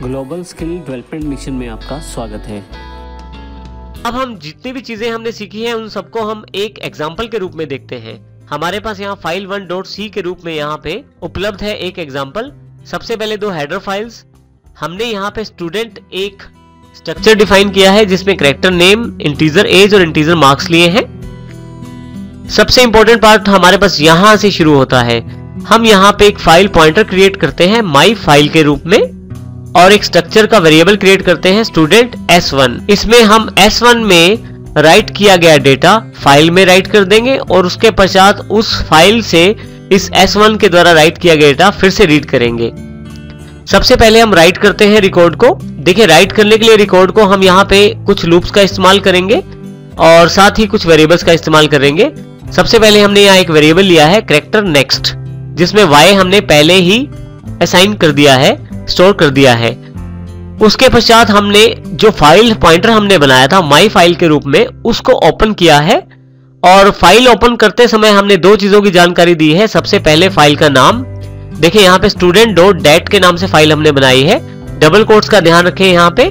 Global skill development mission में आपका स्वागत है। अब हम जितनी भी चीजें हमने सीखी हैं उन सबको हम एक एग्जाम्पल के रूप में देखते हैं। हमारे पास यहाँ file1.c के रूप में यहाँ पे उपलब्ध है एक एग्जाम्पल। सबसे पहले दो हेडर फाइल्स। हमने यहाँ पे स्टूडेंट एक स्ट्रक्चर डिफाइन किया है जिसमें कैरेक्टर नेम, इंटीजर एज और इंटीजर मार्क्स लिए हैं। सबसे इंपॉर्टेंट पार्ट हमारे पास यहाँ से शुरू होता है। हम यहाँ पे एक फाइल पॉइंटर क्रिएट करते हैं माई फाइल के रूप में और एक स्ट्रक्चर का वेरिएबल क्रिएट करते हैं स्टूडेंट s1। इसमें हम s1 में राइट किया गया डेटा फाइल में राइट कर देंगे और उसके पश्चात उस फाइल से इस s1 के द्वारा राइट किया गया डेटा फिर से रीड करेंगे। सबसे पहले हम राइट करते हैं रिकॉर्ड को। देखिए, राइट करने के लिए रिकॉर्ड को हम यहाँ पे कुछ लूप्स का इस्तेमाल करेंगे और साथ ही कुछ वेरिएबल्स का इस्तेमाल करेंगे। सबसे पहले हमने यहाँ एक वेरिएबल लिया है कैरेक्टर नेक्स्ट, जिसमें y हमने पहले ही असाइन कर दिया है, स्टोर कर दिया है। उसके पश्चात हमने जो फाइल पॉइंटर हमने बनाया था माई फाइल के रूप में उसको ओपन किया है और फाइल ओपन करते समय हमने दो चीजों की जानकारी दी है। सबसे पहले फाइल का नाम, देखिए यहाँ पे student.dat के नाम से फाइल हमने बनाई है। डबल कोट्स का ध्यान रखें यहाँ पे।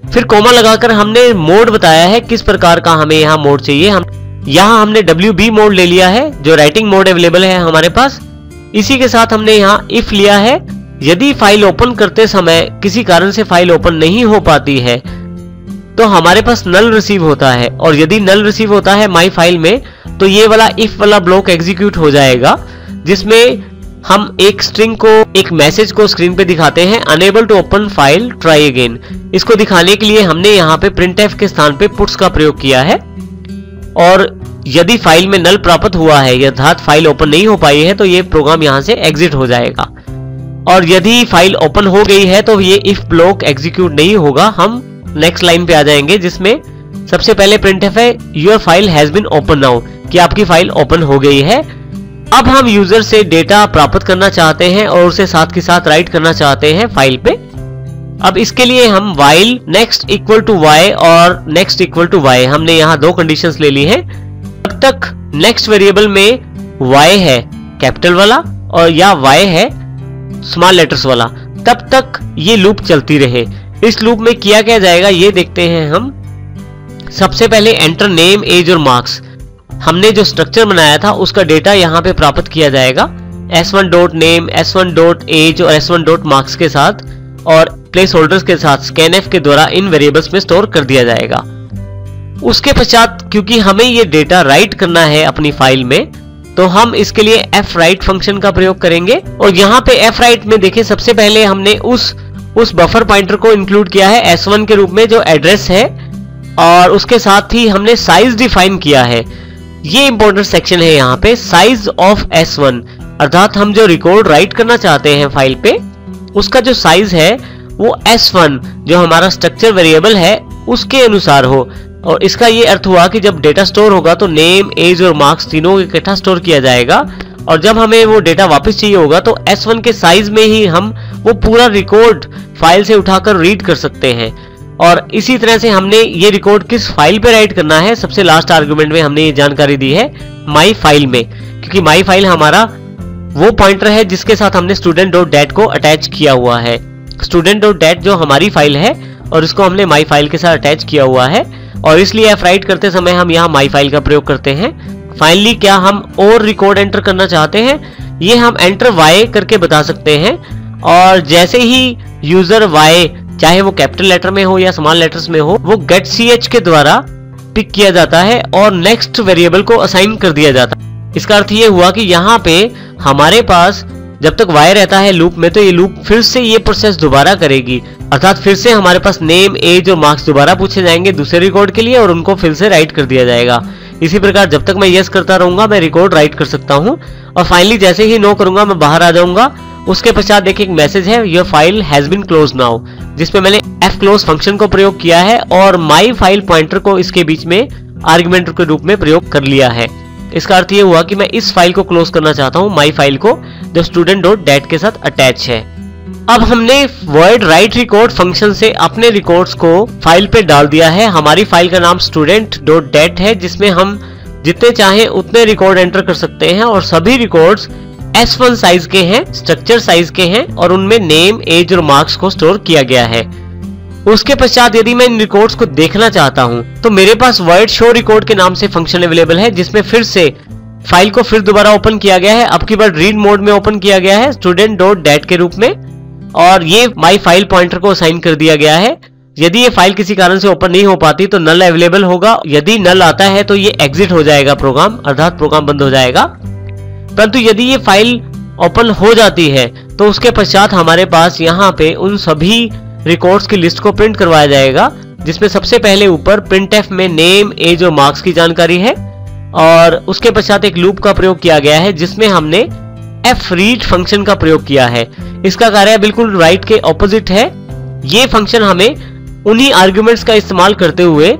फिर कोमा लगाकर हमने मोड बताया है किस प्रकार का हमें यहाँ मोड चाहिए। यहाँ हमने WB मोड ले लिया है जो राइटिंग मोड अवेलेबल है हमारे पास। इसी के साथ हमने यहाँ इफ लिया है। यदि फाइल ओपन करते समय किसी कारण से फाइल ओपन नहीं हो पाती है तो हमारे पास नल रिसीव होता है, और यदि नल रिसीव होता है माई फाइल में तो ये वाला इफ वाला ब्लॉक एग्जीक्यूट हो जाएगा, जिसमें हम एक स्ट्रिंग को, एक मैसेज को स्क्रीन पे दिखाते हैं, unable to open file, try again. इसको दिखाने के लिए हमने यहाँ पे printf के स्थान पे puts का प्रयोग किया है। और यदि फाइल में नल प्राप्त हुआ है, अर्थात फाइल ओपन नहीं हो पाई है, तो ये प्रोग्राम यहाँ से एग्जिट हो जाएगा। और यदि फाइल ओपन हो गई है तो ये इफ ब्लॉक एग्जीक्यूट नहीं होगा। हम नेक्स्ट लाइन पे आ जाएंगे जिसमें सबसे पहले printf है your file has been open now, कि आपकी फाइल ओपन हो गई है। अब हम यूजर से डेटा प्राप्त करना चाहते हैं और उसे साथ के साथ राइट करना चाहते हैं फाइल पे। अब इसके लिए हम while next equal to y और next इक्वल टू y, हमने यहाँ दो कंडीशंस ले ली हैं। जब तक नेक्स्ट वेरिएबल में y है कैपिटल वाला और या y है स्मॉल लेटर्स वाला, तब तक ये लूप चलती रहे। इस लूप में किया क्या जाएगा ये देखते हैं हम। सबसे पहले एंटर नेम, एज और मार्क्स। हमने जो स्ट्रक्चर बनाया था उसका डेटा यहाँ पे प्राप्त किया जाएगा s1.name, s1.age और s1.marks के साथ, और प्लेस होल्डर्स के साथ scanf के द्वारा इन वेरिएबल्स में स्टोर कर दिया जाएगा। उसके पश्चात क्योंकि हमें ये डेटा राइट करना है अपनी फाइल में, तो हम इसके लिए fwrite फंक्शन का प्रयोग करेंगे। और यहाँ पे fwrite में देखिए, सबसे पहले हमने उस बफर पॉइंटर को इंक्लूड किया है s1 के रूप में जो एड्रेस है, और उसके साथ ही हमने साइज डिफाइन किया है। ये इंपॉर्टेंट सेक्शन है यहाँ पे, साइज ऑफ s1, अर्थात हम जो रिकॉर्ड राइट करना चाहते हैं फाइल पे उसका जो साइज है वो s1 जो हमारा स्ट्रक्चर वेरिएबल है उसके अनुसार हो। और इसका ये अर्थ हुआ कि जब डेटा स्टोर होगा तो नेम, एज और मार्क्स तीनों इकट्ठा स्टोर किया जाएगा, और जब हमें वो डेटा वापस चाहिए होगा तो s1 के साइज में ही हम वो पूरा रिकॉर्ड फाइल से उठाकर रीड कर सकते हैं। और इसी तरह से हमने ये रिकॉर्ड किस फाइल पे राइट करना है, सबसे लास्ट आर्गुमेंट में हमने ये जानकारी दी है माई फाइल में, क्योंकि माई फाइल हमारा वो पॉइंटर है जिसके साथ हमने student.dat को अटैच किया हुआ है। student.dat जो हमारी फाइल है और इसको हमने माई फाइल के साथ अटैच किया हुआ है, और इसलिए fwrite करते समय हम यहाँ माई फाइल का प्रयोग करते हैं। फाइनली क्या हम और रिकॉर्ड एंटर करना चाहते हैं, ये हम एंटर y करके बता सकते हैं, और जैसे ही यूजर y, चाहे वो कैपिटल लेटर में हो या स्मॉल लेटर्स में हो, वो getch के द्वारा पिक किया जाता है और नेक्स्ट वेरिएबल को असाइन कर दिया जाता है। इसका अर्थ ये हुआ कि यहाँ पे हमारे पास जब तक y रहता है लूप में, तो ये लूप फिर से ये प्रोसेस दोबारा करेगी, अर्थात फिर से हमारे पास नेम, एज और मार्क्स दोबारा पूछे जाएंगे दूसरे रिकॉर्ड के लिए और उनको फिर से राइट कर दिया जाएगा। इसी प्रकार जब तक मैं यस करता रहूंगा मैं रिकॉर्ड राइट कर सकता हूँ, और फाइनली जैसे ही नो करूंगा मैं बाहर आ जाऊंगा। उसके पश्चात देखिए एक मैसेज है your file has been close now, जिसपे मैंने fclose फंक्शन को प्रयोग किया है और माई फाइल पॉइंटर को इसके बीच में आर्गुमेंट के रूप में प्रयोग कर लिया है। इसका अर्थ ये हुआ कि मैं इस फाइल को क्लोज करना चाहता हूँ, माई फाइल को, जो student.dat के साथ अटैच है। अब हमने void write record फंक्शन से अपने रिकॉर्ड्स को फाइल पे डाल दिया है। हमारी फाइल का नाम student.dat है, जिसमें हम जितने चाहें उतने रिकॉर्ड एंटर कर सकते हैं और सभी रिकॉर्ड्स S1 साइज के हैं, स्ट्रक्चर साइज के हैं और उनमें नेम, एज और मार्क्स को स्टोर किया गया है। उसके पश्चात यदि मैं इन रिकॉर्ड्स को देखना चाहता हूं तो मेरे पास void show record के नाम से फंक्शन अवेलेबल है, जिसमें फिर से फाइल को फिर दोबारा ओपन किया गया है। अब की बार रीड मोड में ओपन किया गया है student.dat के रूप में, और ये माई फाइल पॉइंटर को असाइन कर दिया गया है। यदि ये फाइल किसी कारण से ओपन नहीं हो पाती तो नल अवेलेबल होगा, यदि नल आता है तो ये एग्जिट हो जाएगा प्रोग्राम, अर्थात प्रोग्राम बंद हो जाएगा। परंतु यदि ये फाइल ओपन हो जाती है तो उसके पश्चात हमारे पास यहाँ पे उन सभी रिकॉर्ड्स की लिस्ट को प्रिंट करवाया जाएगा, जिसमें सबसे पहले ऊपर printf में नेम, एज और मार्क्स की जानकारी है, और उसके पश्चात एक लूप का प्रयोग किया गया है जिसमें हमने fread फंक्शन का प्रयोग किया है। इसका कार्य बिल्कुल राइट के ऑपोजिट है। ये फंक्शन हमें उन्हीं आर्ग्यूमेंट्स का इस्तेमाल करते हुए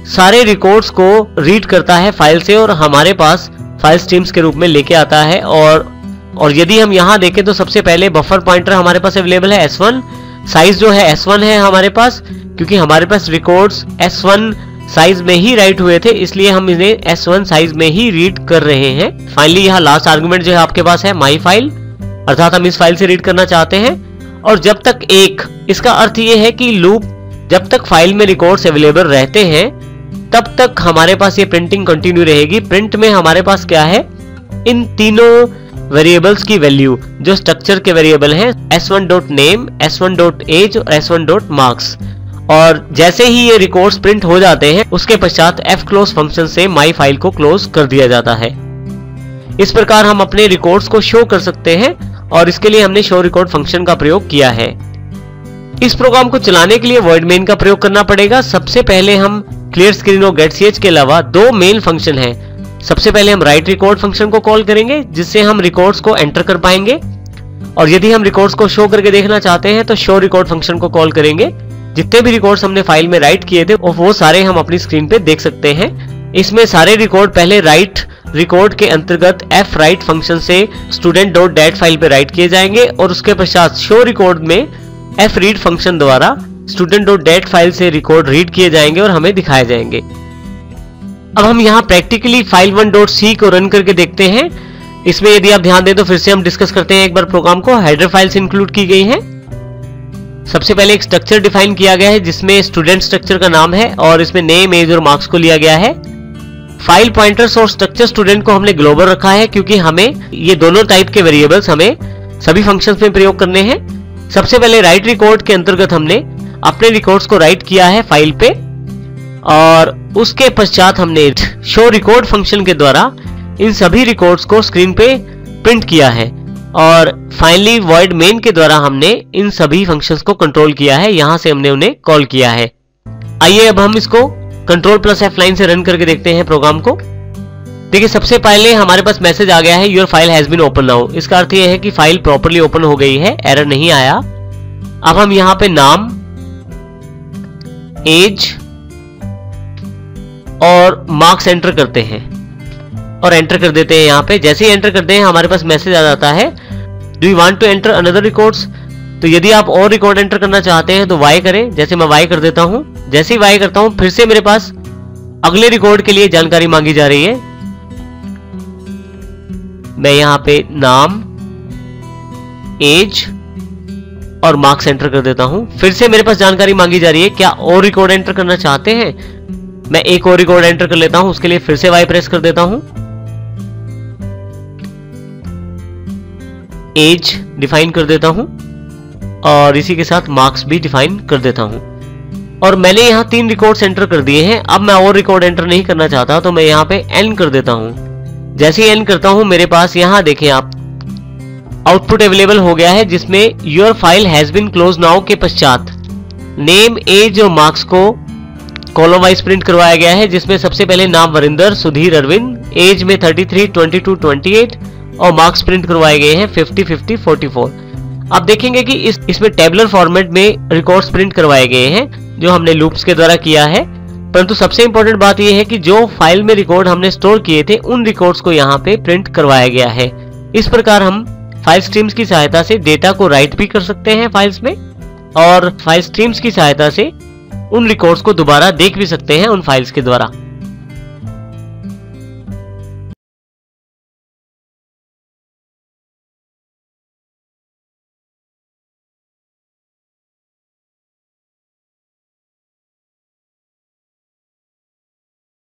सारे रिकॉर्ड्स को रीड करता है फाइल से और हमारे पास फाइल स्ट्रीम्स के रूप में लेके आता है। और यदि हम यहाँ देखें तो सबसे पहले बफर पॉइंटर हमारे पास अवेलेबल है S1, साइज जो है S1 है हमारे पास, क्योंकि हमारे पास रिकॉर्ड्स S1 साइज में ही राइट हुए थे, इसलिए हम इन्हें S1 साइज में ही रीड कर रहे हैं। फाइनली यहाँ लास्ट आर्गुमेंट जो है आपके पास है माई फाइल, अर्थात हम इस फाइल से रीड करना चाहते हैं। और जब तक एक, इसका अर्थ ये है कि लूप जब तक फाइल में रिकॉर्ड्स अवेलेबल रहते हैं तब तक हमारे पास ये प्रिंटिंग कंटिन्यू रहेगी। प्रिंट में हमारे पास क्या है, इन तीनों वेरिएबल्स की वैल्यू जो स्ट्रक्चर के वेरिएबल हैं s1.name, s1.age और s1.marks, और जैसे ही ये रिकॉर्ड्स प्रिंट हो जाते हैं उसके पश्चात fclose फंक्शन से माई फाइल को क्लोज कर दिया जाता है। इस प्रकार हम अपने रिकॉर्ड्स को शो कर सकते हैं और इसके लिए हमने शो रिकॉर्ड फंक्शन का प्रयोग किया है। इस प्रोग्राम को चलाने के लिए void main का प्रयोग करना पड़ेगा। सबसे पहले हम क्लियर स्क्रीन और getch के अलावा दो मेन फंक्शन हैं। सबसे पहले हम राइट रिकॉर्ड फंक्शन को कॉल करेंगे जिससे हम रिकॉर्ड्स को एंटर कर पाएंगे, और यदि हम रिकॉर्ड्स को शो करके देखना चाहते हैं तो शो रिकॉर्ड फंक्शन को कॉल करेंगे। जितने भी रिकॉर्ड्स हमने फाइल में राइट किए थे वो सारे हम अपनी स्क्रीन पे देख सकते हैं। इसमें सारे रिकॉर्ड पहले राइट रिकॉर्ड के अंतर्गत fwrite फंक्शन से student.dat फाइल पे राइट किए जाएंगे और उसके पश्चात शो रिकॉर्ड में fread फंक्शन द्वारा student.dat फाइल से रिकॉर्ड रीड किए जाएंगे और हमें दिखाए जाएंगे। अब हम यहाँ प्रैक्टिकली file1.c को रन करके देखते हैं। इसमें यदि आप ध्यान दें तो फिर से हम डिस्कस करते हैं एक बार प्रोग्राम को। हेडर फाइल्स इंक्लूड की गई हैं। सबसे पहले एक स्ट्रक्चर डिफाइन किया गया है जिसमें स्टूडेंट स्ट्रक्चर का नाम है और इसमें नेम, एज और मार्क्स को लिया गया है। फाइल पॉइंटर्स और स्ट्रक्चर स्टूडेंट को हमने ग्लोबल रखा है क्योंकि हमें ये दोनों टाइप के वेरिएबल्स हमें सभी फंक्शंस में प्रयोग करने हैं। सबसे पहले राइट रिकॉर्ड के अंतर्गत हमने अपने रिकॉर्ड्स को राइट किया है फाइल पे, और उसके पश्चात हमने शो रिकॉर्ड फंक्शन के द्वारा इन सभी रिकॉर्ड्स को स्क्रीन पे प्रिंट किया है, और फाइनली void main के द्वारा हमने इन सभी फंक्शंस को कंट्रोल किया है। यहां से हमने उन्हें कॉल किया है। आइए अब हम इसको Ctrl+F9 से रन करके देखते हैं प्रोग्राम को। देखिए सबसे पहले हमारे पास मैसेज आ गया है your file has been open now. इसका अर्थ यह है कि फाइल प्रॉपर्ली ओपन हो गई है, एरर नहीं आया। अब हम यहाँ पे नाम, एज और मार्क्स एंटर करते हैं और एंटर कर देते हैं। यहाँ पे जैसे ही एंटर करते हैं हमारे पास मैसेज आ जाता है do you want to enter another records. तो यदि आप और रिकॉर्ड एंटर करना चाहते हैं तो वाई करें। जैसे मैं वाई कर देता हूं, जैसे ही वाई करता हूं फिर से मेरे पास अगले रिकॉर्ड के लिए जानकारी मांगी जा रही है। मैं यहाँ पे नाम, एज और मार्क्स एंटर कर देता हूं। फिर से मेरे पास जानकारी मांगी जा रही है क्या और रिकॉर्ड एंटर करना चाहते हैं। मैं एक और रिकॉर्ड एंटर कर लेता हूं, उसके लिए फिर से वाई प्रेस कर देता हूं। एज डिफाइन कर देता हूं और इसी के साथ मार्क्स भी डिफाइन कर देता हूं। और मैंने यहाँ 3 रिकॉर्ड्स एंटर कर दिए हैं। अब मैं और रिकॉर्ड एंटर नहीं करना चाहता तो मैं यहाँ पे एन कर देता हूं। जैसे ही एन करता हूं मेरे पास यहाँ देखें आप आउटपुट अवेलेबल हो गया है जिसमें your file has been close now के पश्चात नेम, एज और मार्क्स को कॉलम वाइज प्रिंट करवाया गया है, जिसमें सबसे पहले नाम वरिंदर, सुधीर, अरविंद, एज में 33, 22, 28 और मार्क्स प्रिंट करवाए गए हैं 50, 50, 44। आप देखेंगे कि इसमें टेबुलर फॉर्मेट में रिकॉर्ड्स प्रिंट करवाए गए हैं जो हमने लूप्स के द्वारा किया है। परंतु सबसे इंपॉर्टेंट बात यह है कि जो फाइल में रिकॉर्ड हमने स्टोर किए थे उन रिकॉर्ड्स को यहाँ पे प्रिंट करवाया गया है। इस प्रकार हम फाइल स्ट्रीम्स की सहायता से डेटा को राइट भी कर सकते हैं फाइल्स में, और फाइल स्ट्रीम्स की सहायता से उन रिकॉर्ड्स को दोबारा देख भी सकते हैं उन फाइल्स के द्वारा।